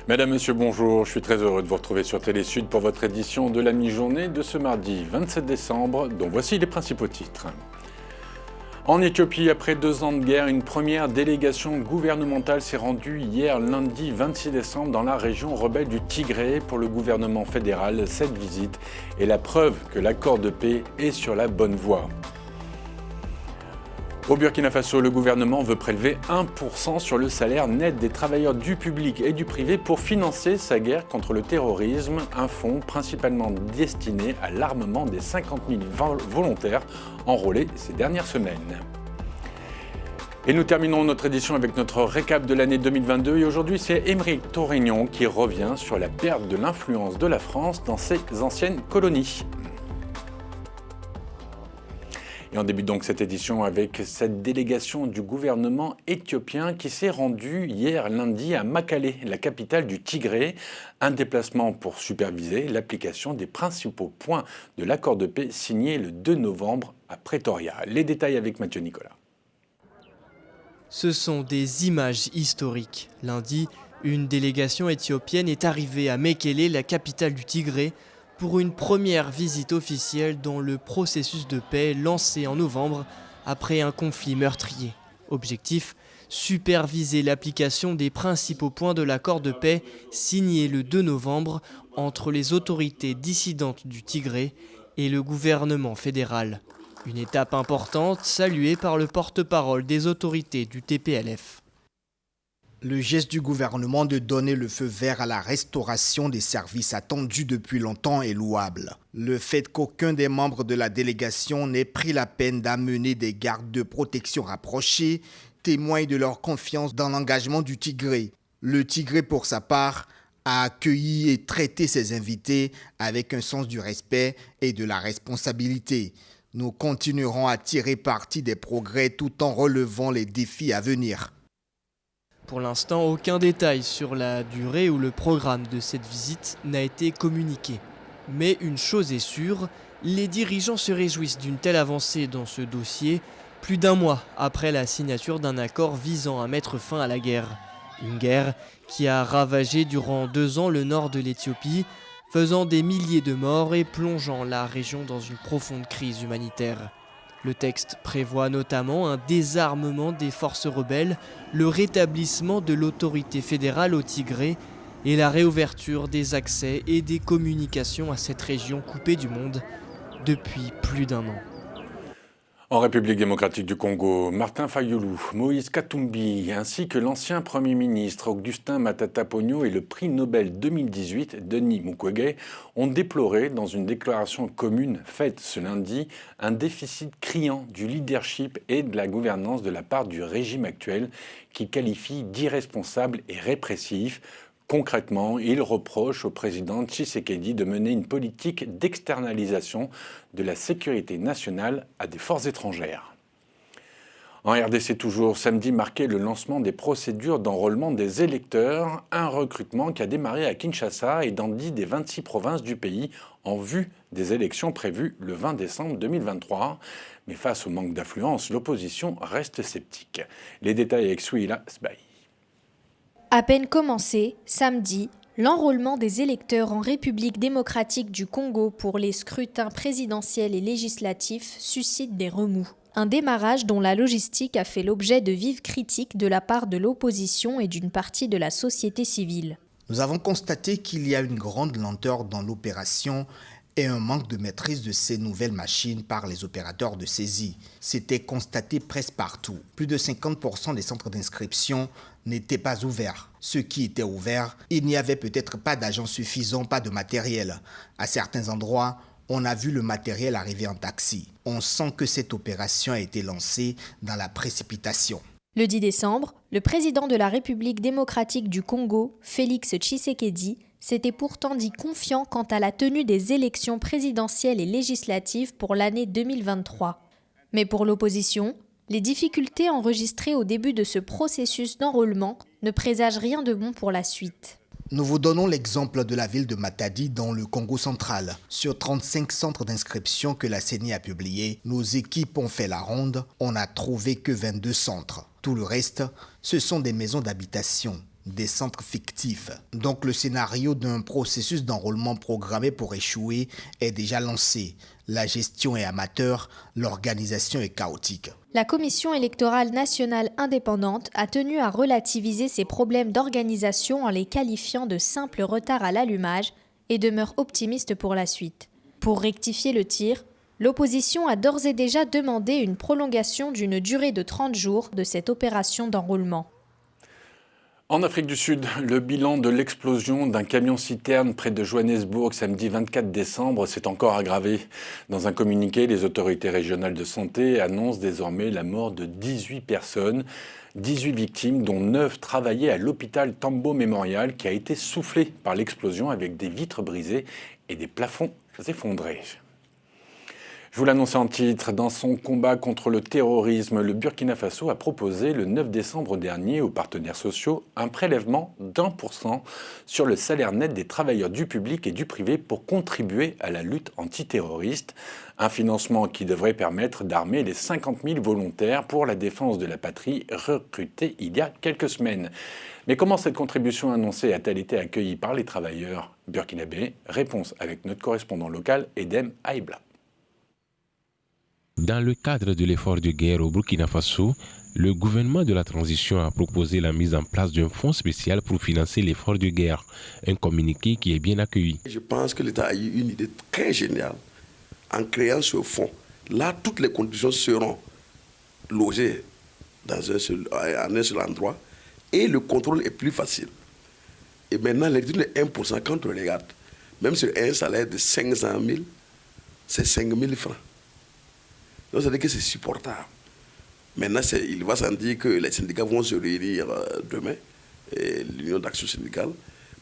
Mesdames, Messieurs, bonjour. Je suis très heureux de vous retrouver sur Télé Sud pour votre édition de la mi-journée de ce mardi 27 décembre, dont voici les principaux titres. En Éthiopie, après 2 ans de guerre, une première délégation gouvernementale s'est rendue hier lundi 26 décembre dans la région rebelle du Tigré. Pour le gouvernement fédéral, cette visite est la preuve que l'accord de paix est sur la bonne voie. Au Burkina Faso, le gouvernement veut prélever 1% sur le salaire net des travailleurs du public et du privé pour financer sa guerre contre le terrorisme, un fonds principalement destiné à l'armement des 50 000 volontaires enrôlés ces dernières semaines. Et nous terminons notre édition avec notre récap de l'année 2022 et aujourd'hui c'est Aymeric Torignon qui revient sur la perte de l'influence de la France dans ses anciennes colonies. Et on débute donc cette édition avec cette délégation du gouvernement éthiopien qui s'est rendue hier lundi à Makale, la capitale du Tigré. Un déplacement pour superviser l'application des principaux points de l'accord de paix signé le 2 novembre à Pretoria. Les détails avec Mathieu Nicolas. Ce sont des images historiques. Lundi, une délégation éthiopienne est arrivée à Mekele, la capitale du Tigré, pour une première visite officielle dans le processus de paix lancé en novembre après un conflit meurtrier. Objectif, superviser l'application des principaux points de l'accord de paix signé le 2 novembre entre les autorités dissidentes du Tigré et le gouvernement fédéral. Une étape importante saluée par le porte-parole des autorités du TPLF. Le geste du gouvernement de donner le feu vert à la restauration des services attendus depuis longtemps est louable. Le fait qu'aucun des membres de la délégation n'ait pris la peine d'amener des gardes de protection rapprochés témoigne de leur confiance dans l'engagement du Tigré. Le Tigré, pour sa part, a accueilli et traité ses invités avec un sens du respect et de la responsabilité. Nous continuerons à tirer parti des progrès tout en relevant les défis à venir. Pour l'instant, aucun détail sur la durée ou le programme de cette visite n'a été communiqué. Mais une chose est sûre, les dirigeants se réjouissent d'une telle avancée dans ce dossier, plus d'1 mois après la signature d'un accord visant à mettre fin à la guerre. Une guerre qui a ravagé durant 2 ans le nord de l'Éthiopie, faisant des milliers de morts et plongeant la région dans une profonde crise humanitaire. Le texte prévoit notamment un désarmement des forces rebelles, le rétablissement de l'autorité fédérale au Tigré et la réouverture des accès et des communications à cette région coupée du monde depuis plus d'1 an. En République démocratique du Congo, Martin Fayulu, Moïse Katumbi ainsi que l'ancien Premier ministre Augustin Matata Ponyo et le prix Nobel 2018 Denis Mukwege ont déploré dans une déclaration commune faite ce lundi un déficit criant du leadership et de la gouvernance de la part du régime actuel qui qualifie d'irresponsable et répressif. Concrètement, il reproche au président Tshisekedi de mener une politique d'externalisation de la sécurité nationale à des forces étrangères. En RDC toujours, samedi marquait le lancement des procédures d'enrôlement des électeurs, un recrutement qui a démarré à Kinshasa et dans 10 des 26 provinces du pays en vue des élections prévues le 20 décembre 2023. Mais face au manque d'affluence, l'opposition reste sceptique. Les détails avec Souila Sbaï. À peine commencé, samedi, l'enrôlement des électeurs en République démocratique du Congo pour les scrutins présidentiels et législatifs suscite des remous. Un démarrage dont la logistique a fait l'objet de vives critiques de la part de l'opposition et d'une partie de la société civile. Nous avons constaté qu'il y a une grande lenteur dans l'opération et un manque de maîtrise de ces nouvelles machines par les opérateurs de saisie. C'était constaté presque partout. Plus de 50% des centres d'inscription n'étaient pas ouverts. Ceux qui étaient ouverts, il n'y avait peut-être pas d'agents suffisants, pas de matériel. À certains endroits, on a vu le matériel arriver en taxi. On sent que cette opération a été lancée dans la précipitation. Le 10 décembre, le président de la République démocratique du Congo, Félix Tshisekedi, s'était pourtant dit confiant quant à la tenue des élections présidentielles et législatives pour l'année 2023. Mais pour l'opposition, les difficultés enregistrées au début de ce processus d'enrôlement ne présagent rien de bon pour la suite. Nous vous donnons l'exemple de la ville de Matadi dans le Congo central. Sur 35 centres d'inscription que la CENI a publiés, nos équipes ont fait la ronde, on n'a trouvé que 22 centres. Tout le reste, ce sont des maisons d'habitation. des centres fictifs. Donc le scénario d'un processus d'enrôlement programmé pour échouer est déjà lancé. La gestion est amateur, l'organisation est chaotique. La Commission électorale nationale indépendante a tenu à relativiser ces problèmes d'organisation en les qualifiant de simples retards à l'allumage et demeure optimiste pour la suite. Pour rectifier le tir, l'opposition a d'ores et déjà demandé une prolongation d'une durée de 30 jours de cette opération d'enrôlement. En Afrique du Sud, le bilan de l'explosion d'un camion-citerne près de Johannesburg samedi 24 décembre s'est encore aggravé. Dans un communiqué, les autorités régionales de santé annoncent désormais la mort de 18 personnes, 18 victimes dont 9 travaillaient à l'hôpital Tambo Memorial qui a été soufflé par l'explosion avec des vitres brisées et des plafonds effondrés. Je vous l'annonçais en titre, dans son combat contre le terrorisme, le Burkina Faso a proposé le 9 décembre dernier aux partenaires sociaux un prélèvement d'1% sur le salaire net des travailleurs du public et du privé pour contribuer à la lutte antiterroriste. Un financement qui devrait permettre d'armer les 50 000 volontaires pour la défense de la patrie recrutés il y a quelques semaines. Mais comment cette contribution annoncée a-t-elle été accueillie par les travailleurs burkinabés? Réponse avec notre correspondant local, Edem Aïbla. Dans le cadre de l'effort de guerre au Burkina Faso, le gouvernement de la transition a proposé la mise en place d'un fonds spécial pour financer l'effort de guerre, un communiqué qui est bien accueilli. Je pense que l'État a eu une idée très géniale en créant ce fonds. Là, toutes les conditions seront logées en un seul endroit et le contrôle est plus facile. Et maintenant, les 1%, quand on regarde, même sur un salaire de 500 000, c'est 5 000 francs. Donc, ça veut dire que c'est supportable. Maintenant, il va sans dire que les syndicats vont se réunir demain, l'Union d'action syndicale,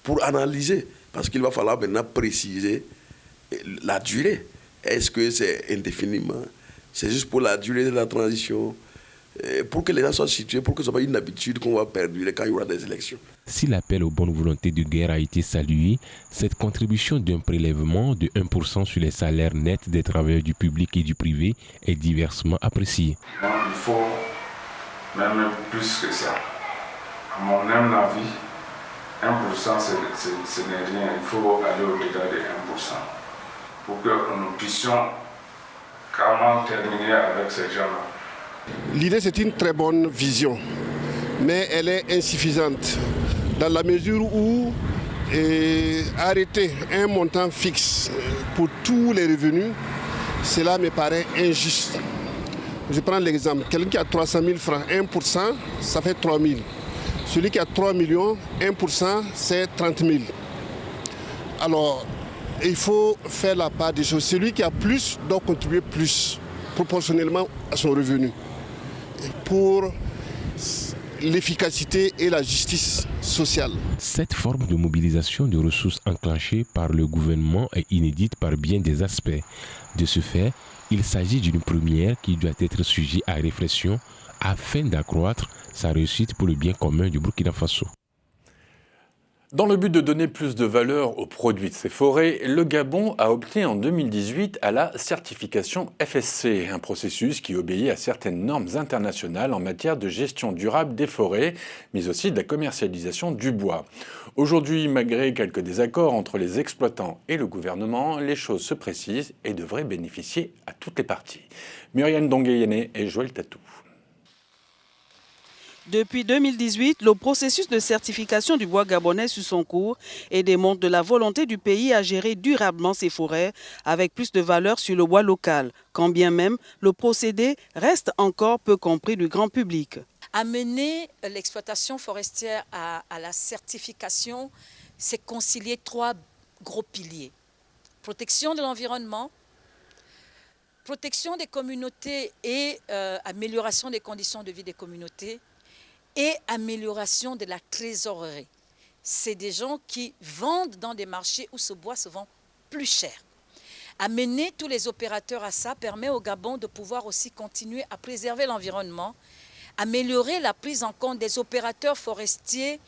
pour analyser. Parce qu'il va falloir maintenant préciser la durée. Est-ce que c'est indéfiniment? C'est juste pour la durée de la transition? Pour que les gens soient situés, pour que ce soit pas une habitude qu'on va perdurer quand il y aura des élections. Si l'appel aux bonnes volontés de guerre a été salué, cette contribution d'un prélèvement de 1% sur les salaires nets des travailleurs du public et du privé est diversement appréciée. Il faut même plus que ça. À mon humble avis, 1% ce n'est rien. Il faut aller au-delà de 1% pour que nous puissions carrément terminer avec ces gens-là. L'idée, c'est une très bonne vision, mais elle est insuffisante dans la mesure où arrêter un montant fixe pour tous les revenus, cela me paraît injuste. Je prends l'exemple, quelqu'un qui a 300 000 francs, 1%, ça fait 3 000. Celui qui a 3 millions, 1%, c'est 30 000. Alors, il faut faire la part des choses. Celui qui a plus doit contribuer plus, proportionnellement à son revenu, pour l'efficacité et la justice sociale. Cette forme de mobilisation de ressources enclenchée par le gouvernement est inédite par bien des aspects. De ce fait, il s'agit d'une première qui doit être sujet à réflexion afin d'accroître sa réussite pour le bien commun du Burkina Faso. Dans le but de donner plus de valeur aux produits de ces forêts, le Gabon a opté en 2018 à la certification FSC, un processus qui obéit à certaines normes internationales en matière de gestion durable des forêts, mais aussi de la commercialisation du bois. Aujourd'hui, malgré quelques désaccords entre les exploitants et le gouvernement, les choses se précisent et devraient bénéficier à toutes les parties. Muriane Dongueyene et Joël Tatou. Depuis 2018, le processus de certification du bois gabonais suit son cours et démontre de la volonté du pays à gérer durablement ses forêts avec plus de valeur sur le bois local, quand bien même le procédé reste encore peu compris du grand public. Amener l'exploitation forestière à la certification, c'est concilier 3 gros piliers. Protection de l'environnement, protection des communautés et amélioration des conditions de vie des communautés, et amélioration de la trésorerie. C'est des gens qui vendent dans des marchés où ce bois se vend plus cher. Amener tous les opérateurs à ça permet au Gabon de pouvoir aussi continuer à préserver l'environnement, améliorer la prise en compte des opérateurs forestiers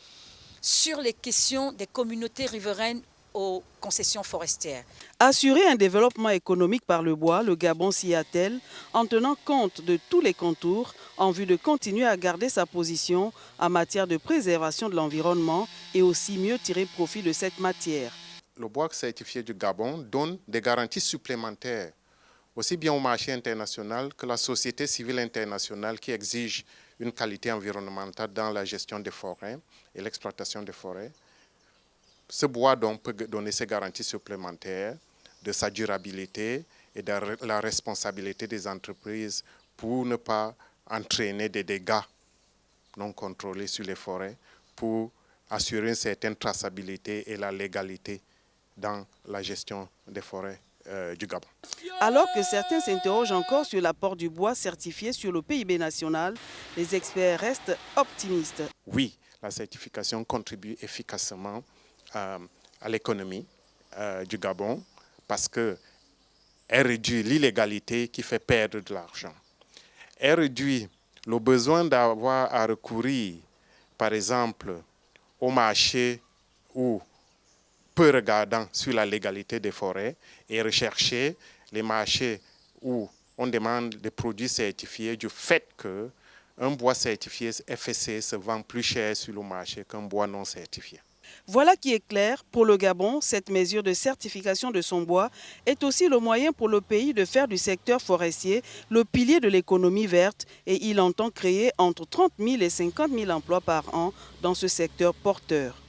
sur les questions des communautés riveraines aux concessions forestières. Assurer un développement économique par le bois, le Gabon s'y attelle en tenant compte de tous les contours en vue de continuer à garder sa position en matière de préservation de l'environnement et aussi mieux tirer profit de cette matière. Le bois certifié du Gabon donne des garanties supplémentaires aussi bien au marché international que la société civile internationale qui exige une qualité environnementale dans la gestion des forêts et l'exploitation des forêts. Ce bois donc peut donner ces garanties supplémentaires de sa durabilité et de la responsabilité des entreprises pour ne pas entraîner des dégâts non contrôlés sur les forêts, pour assurer une certaine traçabilité et la légalité dans la gestion des forêts du Gabon. Alors que certains s'interrogent encore sur l'apport du bois certifié sur le PIB national, les experts restent optimistes. Oui, la certification contribue efficacement à l'économie du Gabon parce qu'elle réduit l'illégalité qui fait perdre de l'argent. Elle réduit le besoin d'avoir à recourir, par exemple, au marché ou peu regardant sur la légalité des forêts et rechercher les marchés où on demande des produits certifiés du fait qu'un bois certifié FSC se vend plus cher sur le marché qu'un bois non certifié. Voilà qui est clair, pour le Gabon, cette mesure de certification de son bois est aussi le moyen pour le pays de faire du secteur forestier le pilier de l'économie verte et il entend créer entre 30 000 et 50 000 emplois par an dans ce secteur porteur.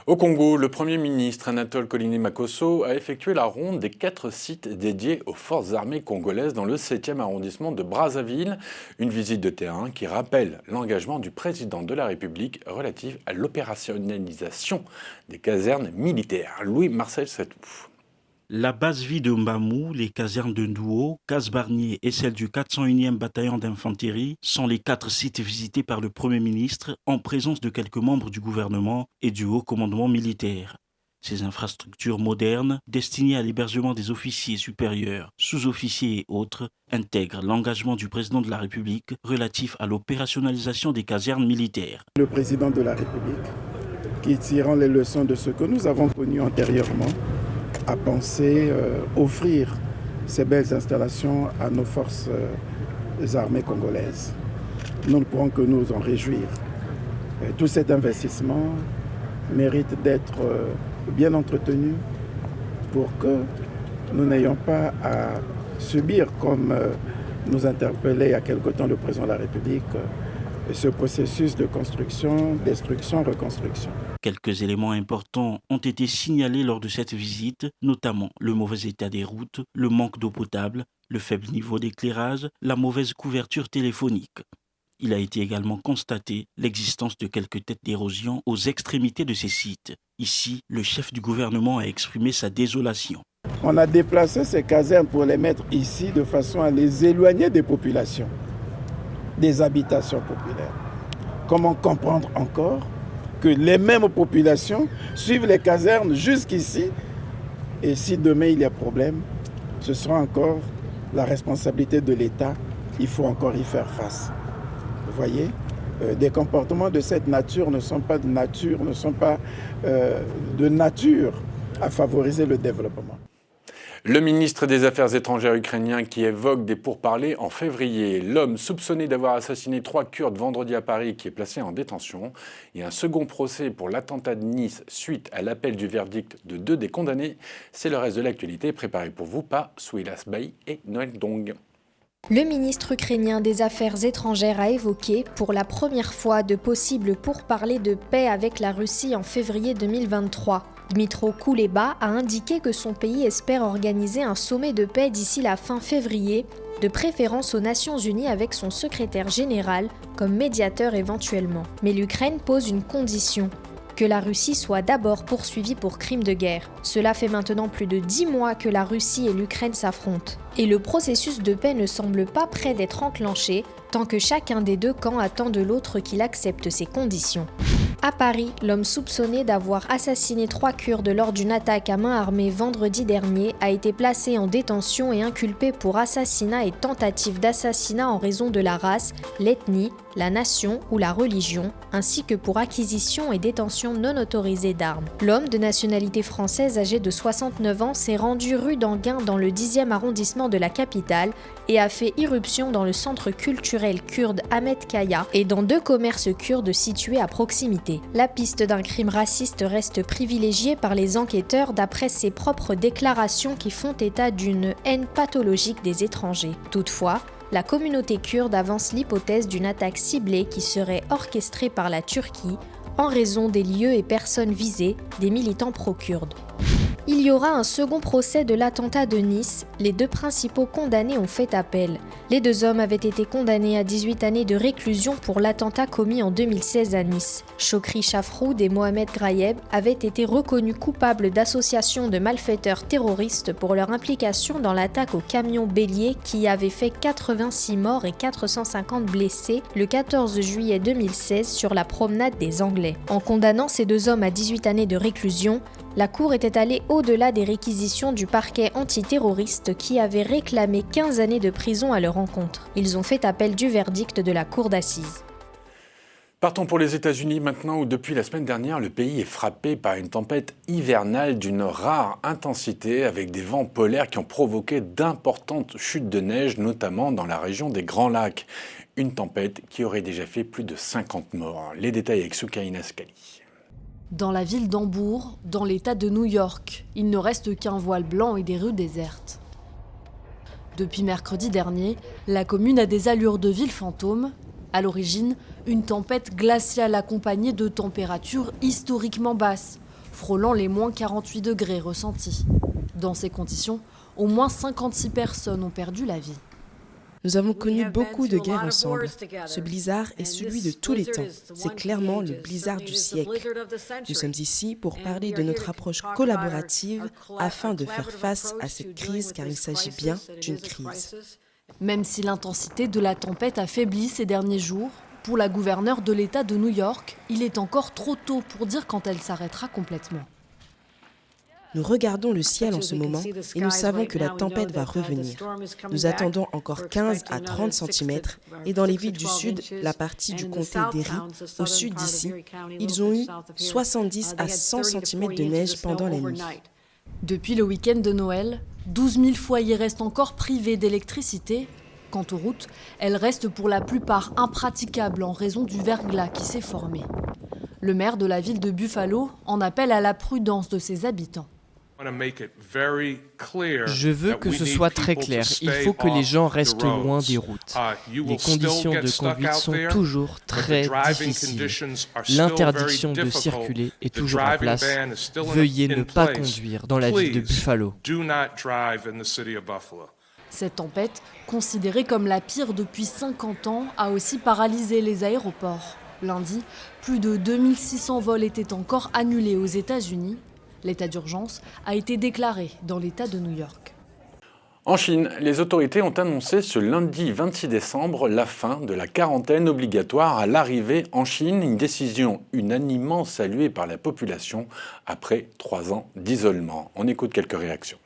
Au Congo, le Premier ministre Anatole Koliné-Makosso a effectué la ronde des 4 sites dédiés aux forces armées congolaises dans le 7e arrondissement de Brazzaville. Une visite de terrain qui rappelle l'engagement du président de la République relative à l'opérationnalisation des casernes militaires. Louis-Marcel Satou. La base vie de Mbamou, les casernes de Ndouo, Case-Barnier et celle du 401e bataillon d'infanterie sont les 4 sites visités par le Premier ministre en présence de quelques membres du gouvernement et du haut commandement militaire. Ces infrastructures modernes, destinées à l'hébergement des officiers supérieurs, sous-officiers et autres, intègrent l'engagement du président de la République relatif à l'opérationnalisation des casernes militaires. Le président de la République, qui tirant les leçons de ce que nous avons connu antérieurement, a pensé offrir ces belles installations à nos forces armées congolaises. Nous ne pourrons que nous en réjouir. Tout cet investissement mérite d'être bien entretenu pour que nous n'ayons pas à subir, comme nous interpellait il y a quelque temps le président de la République, ce processus de construction, destruction, reconstruction. Quelques éléments importants ont été signalés lors de cette visite, notamment le mauvais état des routes, le manque d'eau potable, le faible niveau d'éclairage, la mauvaise couverture téléphonique. Il a été également constaté l'existence de quelques têtes d'érosion aux extrémités de ces sites. Ici, le chef du gouvernement a exprimé sa désolation. On a déplacé ces casernes pour les mettre ici de façon à les éloigner des populations, des habitations populaires. Comment comprendre encore que les mêmes populations suivent les casernes jusqu'ici et si demain il y a problème, ce sera encore la responsabilité de l'État. Il faut encore y faire face. Vous voyez, des comportements de cette nature ne sont pas de nature à favoriser le développement. Le ministre des Affaires étrangères ukrainien qui évoque des pourparlers en février. L'homme soupçonné d'avoir assassiné 3 Kurdes vendredi à Paris qui est placé en détention. Et un second procès pour l'attentat de Nice suite à l'appel du verdict de 2 des condamnés. C'est le reste de l'actualité préparé pour vous par Souilas Bay et Noël Dong. Le ministre ukrainien des Affaires étrangères a évoqué pour la première fois de possibles pourparlers de paix avec la Russie en février 2023. Dmytro Kuleba a indiqué que son pays espère organiser un sommet de paix d'ici la fin février, de préférence aux Nations Unies avec son secrétaire général comme médiateur éventuellement. Mais l'Ukraine pose une condition, que la Russie soit d'abord poursuivie pour crimes de guerre. Cela fait maintenant plus de 10 mois que la Russie et l'Ukraine s'affrontent. Et le processus de paix ne semble pas prêt d'être enclenché tant que chacun des deux camps attend de l'autre qu'il accepte ses conditions. À Paris, l'homme soupçonné d'avoir assassiné 3 Kurdes lors d'une attaque à main armée vendredi dernier a été placé en détention et inculpé pour assassinat et tentative d'assassinat en raison de la race, l'ethnie, la nation ou la religion, ainsi que pour acquisition et détention non autorisée d'armes. L'homme de nationalité française âgé de 69 ans s'est rendu rue d'Anguin dans le 10e arrondissement de la capitale et a fait irruption dans le centre culturel kurde Ahmed Kaya et dans 2 commerces kurdes situés à proximité. La piste d'un crime raciste reste privilégiée par les enquêteurs d'après ses propres déclarations qui font état d'une haine pathologique des étrangers. Toutefois, la communauté kurde avance l'hypothèse d'une attaque ciblée qui serait orchestrée par la Turquie en raison des lieux et personnes visées, des militants pro-kurdes. Il y aura un second procès de l'attentat de Nice. Les 2 principaux condamnés ont fait appel. Les 2 hommes avaient été condamnés à 18 années de réclusion pour l'attentat commis en 2016 à Nice. Chokri Chafroud et Mohamed Grayeb avaient été reconnus coupables d'association de malfaiteurs terroristes pour leur implication dans l'attaque au camion bélier qui avait fait 86 morts et 450 blessés le 14 juillet 2016 sur la promenade des Anglais. En condamnant ces 2 hommes à 18 années de réclusion, la Cour était allée au-delà des réquisitions du parquet antiterroriste qui avait réclamé 15 années de prison à leur encontre. Ils ont fait appel du verdict de la Cour d'assises. Partons pour les États-Unis maintenant où depuis la semaine dernière, le pays est frappé par une tempête hivernale d'une rare intensité avec des vents polaires qui ont provoqué d'importantes chutes de neige, notamment dans la région des Grands Lacs. Une tempête qui aurait déjà fait plus de 50 morts. Les détails avec Soukaina Skali. Dans la ville d'Hambourg, dans l'état de New York, il ne reste qu'un voile blanc et des rues désertes. Depuis mercredi dernier, la commune a des allures de ville fantôme. À l'origine, une tempête glaciale accompagnée de températures historiquement basses, frôlant les moins 48 degrés ressentis. Dans ces conditions, au moins 56 personnes ont perdu la vie. Nous avons connu beaucoup de guerres ensemble. Ce blizzard est celui de tous les temps. C'est clairement le blizzard du siècle. Nous sommes ici pour parler de notre approche collaborative afin de faire face à cette crise car il s'agit bien d'une crise. Même si l'intensité de la tempête a faibli ces derniers jours, pour la gouverneure de l'État de New York, il est encore trop tôt pour dire quand elle s'arrêtera complètement. Nous regardons le ciel en ce moment et nous savons que la tempête va revenir. Nous attendons encore 15 à 30 cm et dans les villes du sud, la partie du comté d'Erie, au sud d'ici, ils ont eu 70 à 100 cm de neige pendant la nuit. Depuis le week-end de Noël, 12 000 foyers restent encore privés d'électricité. Quant aux routes, elles restent pour la plupart impraticables en raison du verglas qui s'est formé. Le maire de la ville de Buffalo en appelle à la prudence de ses habitants. Je veux que ce soit très clair. Il faut que les gens restent loin des routes. Les conditions de conduite sont toujours très difficiles. L'interdiction de circuler est toujours en place. Veuillez ne pas conduire dans la ville de Buffalo. Cette tempête, considérée comme la pire depuis 50 ans, a aussi paralysé les aéroports. Lundi, plus de 2600 vols étaient encore annulés aux États-Unis. L'état d'urgence a été déclaré dans l'État de New York. En Chine, les autorités ont annoncé ce lundi 26 décembre la fin de la quarantaine obligatoire à l'arrivée en Chine, une décision unanimement saluée par la population après 3 ans d'isolement. On écoute quelques réactions.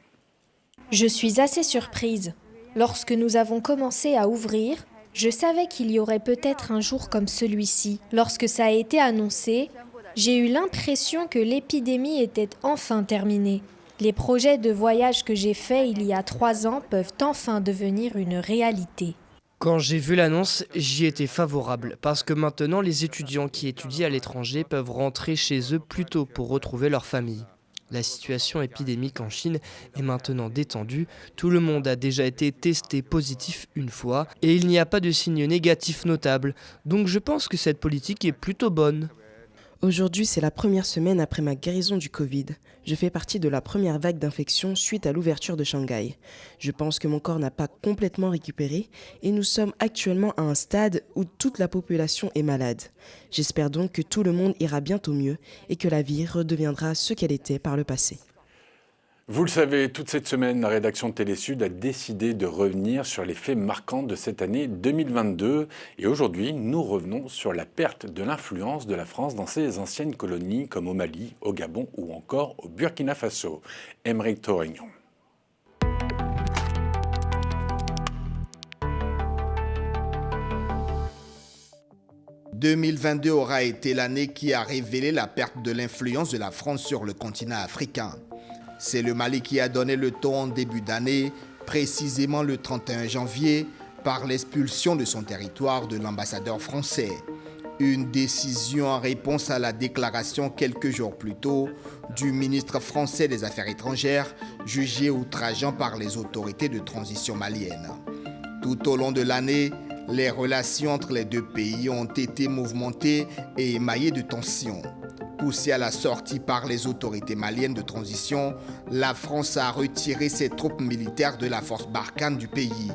Je suis assez surprise. Lorsque nous avons commencé à ouvrir, je savais qu'il y aurait peut-être un jour comme celui-ci. Lorsque ça a été annoncé, j'ai eu l'impression que l'épidémie était enfin terminée. Les projets de voyage que j'ai faits il y a 3 ans peuvent enfin devenir une réalité. Quand j'ai vu l'annonce, j'y étais favorable, parce que maintenant les étudiants qui étudient à l'étranger peuvent rentrer chez eux plus tôt pour retrouver leur famille. La situation épidémique en Chine est maintenant détendue, tout le monde a déjà été testé positif une fois, et il n'y a pas de signes négatifs notables, donc je pense que cette politique est plutôt bonne. Aujourd'hui, c'est la première semaine après ma guérison du Covid. Je fais partie de la première vague d'infection suite à l'ouverture de Shanghai. Je pense que mon corps n'a pas complètement récupéré et nous sommes actuellement à un stade où toute la population est malade. J'espère donc que tout le monde ira bientôt mieux et que la vie redeviendra ce qu'elle était par le passé. Vous le savez, toute cette semaine, la rédaction de Télésud a décidé de revenir sur les faits marquants de cette année 2022. Et aujourd'hui, nous revenons sur la perte de l'influence de la France dans ses anciennes colonies, comme au Mali, au Gabon ou encore au Burkina Faso. Aymeric Torignon. « 2022 aura été l'année qui a révélé la perte de l'influence de la France sur le continent africain. C'est le Mali qui a donné le ton en début d'année, précisément le 31 janvier, par l'expulsion de son territoire de l'ambassadeur français. Une décision en réponse à la déclaration quelques jours plus tôt du ministre français des Affaires étrangères, jugé outrageant par les autorités de transition maliennes. Tout au long de l'année, les relations entre les deux pays ont été mouvementées et émaillées de tensions. Poussée à la sortie par les autorités maliennes de transition, la France a retiré ses troupes militaires de la force Barkhane du pays.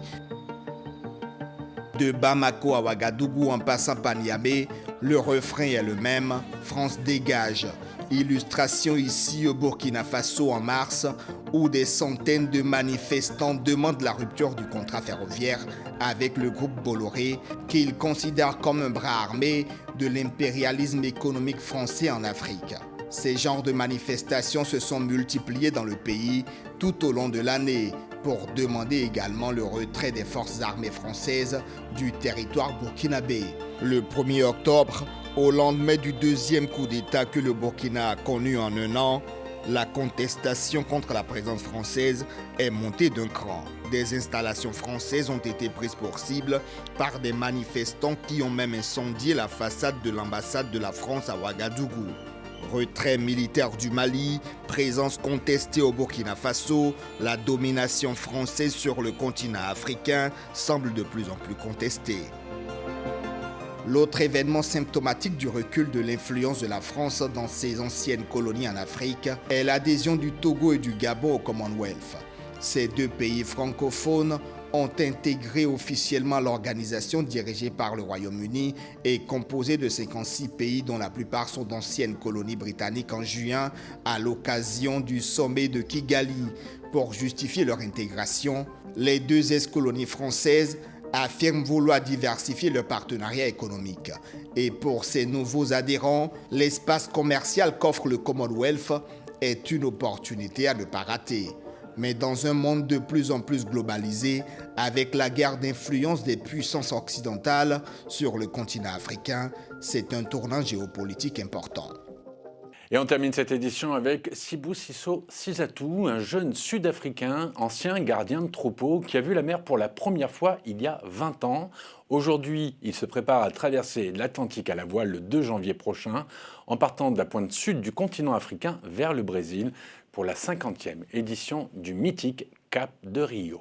De Bamako à Ouagadougou en passant par Niamey, le refrain est le même, France dégage. Illustration ici au Burkina Faso en mars, où des centaines de manifestants demandent la rupture du contrat ferroviaire avec le groupe Bolloré, qu'ils considèrent comme un bras armé de l'impérialisme économique français en Afrique. Ces genres de manifestations se sont multipliés dans le pays tout au long de l'année pour demander également le retrait des forces armées françaises du territoire burkinabé. Le 1er octobre, au lendemain du deuxième coup d'État que le Burkina a connu en un an, la contestation contre la présence française est montée d'un cran. Des installations françaises ont été prises pour cible par des manifestants qui ont même incendié la façade de l'ambassade de la France à Ouagadougou. Retrait militaire du Mali, présence contestée au Burkina Faso, la domination française sur le continent africain semble de plus en plus contestée. L'autre événement symptomatique du recul de l'influence de la France dans ses anciennes colonies en Afrique est l'adhésion du Togo et du Gabon au Commonwealth. Ces deux pays francophones ont intégré officiellement l'organisation dirigée par le Royaume-Uni et composée de 56 pays dont la plupart sont d'anciennes colonies britanniques en juin à l'occasion du sommet de Kigali. Pour justifier leur intégration, les deux ex-colonies françaises affirment vouloir diversifier leur partenariat économique. Et pour ces nouveaux adhérents, l'espace commercial qu'offre le Commonwealth est une opportunité à ne pas rater. Mais dans un monde de plus en plus globalisé, avec la guerre d'influence des puissances occidentales sur le continent africain, c'est un tournant géopolitique important. Et on termine cette édition avec Sibou Sisso Sisatou, un jeune Sud-Africain, ancien gardien de troupeau, qui a vu la mer pour la première fois il y a 20 ans. Aujourd'hui, il se prépare à traverser l'Atlantique à la voile le 2 janvier prochain, en partant de la pointe sud du continent africain vers le Brésil, pour la 50e édition du mythique Cap de Rio.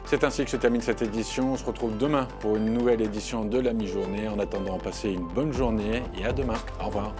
C'est ainsi que se termine cette édition. On se retrouve demain pour une nouvelle édition de la mi-journée. En attendant, passez une bonne journée et à demain. Au revoir.